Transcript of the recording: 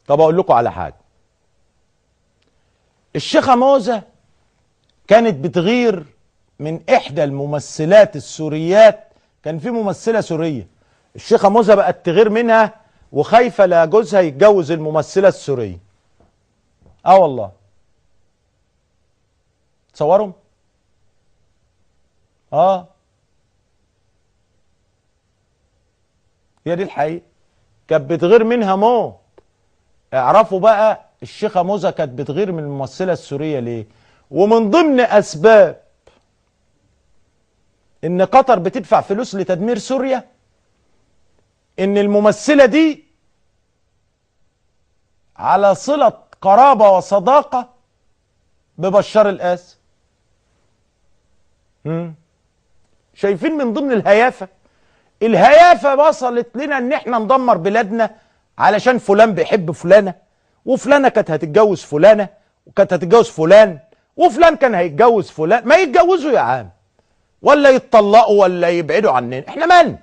طب اقول لكم على حاجه. الشيخه موزه كانت بتغير من احدى الممثلات السوريات. كان في ممثله سوريه الشيخه موزه بقت تغير منها وخايفه لا جوزها يتجوز الممثله السوريه. والله تصوروا. هي دي الحقيقه، كانت بتغير منها موت. اعرفوا بقى الشيخه موزه كانت بتغير من الممثله السوريه ليه؟ ومن ضمن اسباب ان قطر بتدفع فلوس لتدمير سوريا ان الممثله دي على صله قرابه وصداقه ببشار الاسد. شايفين من ضمن الهيافه وصلت لنا ان احنا ندمر بلادنا علشان فلان بيحب فلانه، وفلانه كانت هتتجوز فلانه، وكانت هتتجوز فلان، وفلان كان هيتجوز فلان. ما يتجوزوا يا عم، ولا يتطلقوا ولا يبعدوا عننا، احنا مالنا؟